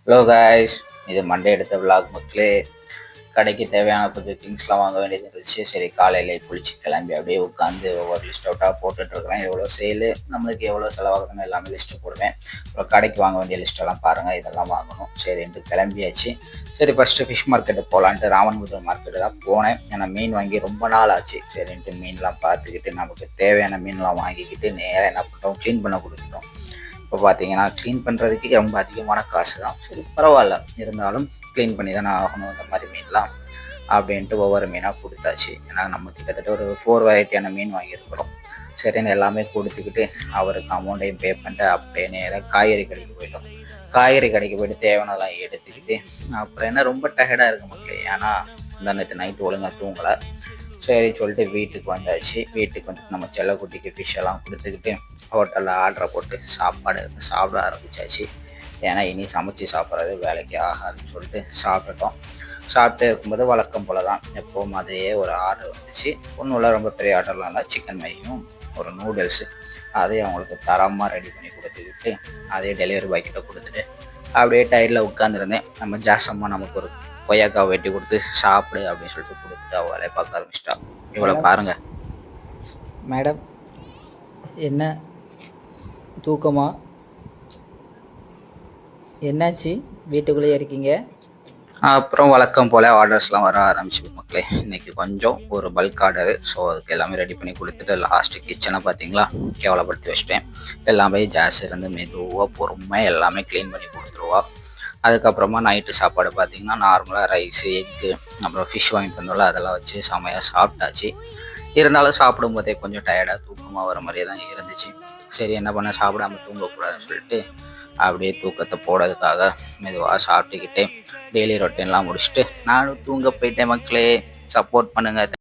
Hello guys, இது Monday எடுத்த vlog மக்களே. கடைக்கு தேவையான கொஞ்சம் திங்ஸ்லாம் வாங்க வேண்டியது இருந்துச்சு. சரி, காலையில் குளிச்சு கிளம்பி அப்படியே உட்காந்து ஒவ்வொரு லிஸ்ட் அவுட்டாக போட்டுட்ருக்குறேன். எவ்வளோ சேலு, நம்மளுக்கு எவ்வளோ செலவாகுதுன்னு எல்லாமே லிஸ்ட்டு போடுவேன். அப்புறம் கடைக்கு வாங்க வேண்டிய லிஸ்ட்டெல்லாம் பாருங்கள், இதெல்லாம் வாங்கணும். சரின்ட்டு கிளம்பியாச்சு. சரி, ஃபஸ்ட்டு ஃபிஷ் மார்க்கெட்டு போகலான்ட்டு ராமன்முதல் மார்க்கெட்டு தான் போனேன். ஏன்னா மீன் வாங்கி ரொம்ப நாள் ஆச்சு. சரின்ட்டு மீன்லாம் பார்த்துக்கிட்டு நமக்கு தேவையான மீன்லாம் வாங்கிக்கிட்டு நேராக என்ன பண்ணிட்டோம், க்ளீன் பண்ண கொடுத்துட்டோம். இப்போ பார்த்தீங்கன்னா க்ளீன் பண்ணுறதுக்கு ரொம்ப அதிகமான காசு தான். சரி, பரவாயில்ல, இருந்தாலும் க்ளீன் பண்ணி தானே ஆகணும் இந்த மாதிரி மீன்லாம் அப்படின்ட்டு ஒவ்வொரு மீனாக கொடுத்தாச்சு. ஏன்னா நம்ம கிட்டத்தட்ட ஒரு 4 வெரைட்டியான மீன் வாங்கியிருக்கிறோம். சரின்னு எல்லாமே கொடுத்துக்கிட்டு அவருக்கு அமௌண்ட்டையும் பே பண்ணிட்டு அப்படியே நேராக காய்கறி கடைக்கு போயிட்டோம். காய்கறி கடைக்கு போய்ட்டு தேவையானதெல்லாம் எடுத்துக்கிட்டு அப்புறம் என்ன ரொம்ப டயர்டாக இருக்குது மக்களே. ஏன்னா நேற்று நைட்டு ஒழுங்காக தூங்கலை. சரி சொல்லிட்டு வீட்டுக்கு வந்தாச்சு. வீட்டுக்கு வந்துட்டு நம்ம செல்லக்குட்டிக்கு ஃபிஷ் எல்லாம் கொடுத்துக்கிட்டு ஹோட்டலில் ஆர்டரை போட்டு சாப்பிட ஆரம்பித்தாச்சு. ஏன்னா இனி சமைச்சி சாப்பிட்றது வேலைக்கு ஆகாதுன்னு சொல்லிட்டு சாப்பிட்டுட்டோம். சாப்பிட்டு இருக்கும்போது வழக்கம் போல் தான் எப்போ மாதிரியே ஒரு ஆர்டர் வந்துச்சு. ஒன்றும் இல்லை, ரொம்ப பெரிய ஆர்டர்லாம் இல்லை. சிக்கன் மையும் ஒரு நூடுல்ஸு அதையும் அவங்களுக்கு தரமாக ரெடி பண்ணி கொடுத்துக்கிட்டு அதே டெலிவரி பாய்கிட்ட கொடுத்துட்டு அப்படியே டயரில் உட்காந்துருந்தேன். நம்ம ஜாசம்மா நமக்கு ஒரு கொய்யாக்காவை வெட்டி கொடுத்து சாப்பிடு அப்படின்னு சொல்லிட்டு கொடுத்துட்டு அவள் வேலையை பார்க்க ஆரம்பிச்சிட்டா. இவ்வளோ பாருங்கள் மேடம். என்ன தூக்கமா? என்னாச்சு, வீட்டுக்குள்ளேயே இருக்கீங்க? அப்புறம் வழக்கம் போல் ஆர்டர்ஸ்லாம் வர ஆரம்பிச்சு மக்களே. இன்றைக்கி கொஞ்சம் ஒரு பல்க் ஆர்டரு. ஸோ அதுக்கு எல்லாமே ரெடி பண்ணி கொடுத்துட்டு லாஸ்ட்டு கிச்சனை பார்த்தீங்களா கேவலப்படுத்தி வச்சிட்டேன். எல்லாமே ஜாஸ் இருந்து மெதுவாக பொறுமையாக எல்லாமே க்ளீன் பண்ணி கொடுத்துருவா. அதுக்கப்புறமா நைட்டு சாப்பாடு பார்த்திங்கன்னா நார்மலாக ரைஸு, எக்கு, அப்புறம் ஃபிஷ் வாங்கிட்டு வந்தோம்ல அதெல்லாம் வச்சு செமையாக சாப்பிட்டாச்சு. இருந்தாலும் சாப்பிடும்போதே கொஞ்சம் டயர்டாக தூக்கமாக வர மாதிரியே தான் இருந்துச்சு. சரி, என்ன பண்ண, சாப்பிடாமல் தூங்கக்கூடாதுன்னு சொல்லிட்டு அப்படியே தூக்கத்தை போடுறதுக்காக மெதுவாக சாப்பிட்டுக்கிட்டே டெய்லி ரொட்டீன்லாம் முடிச்சுட்டு நானும் தூங்க போயிட்டேன் மக்களே. சப்போர்ட் பண்ணுங்கள்.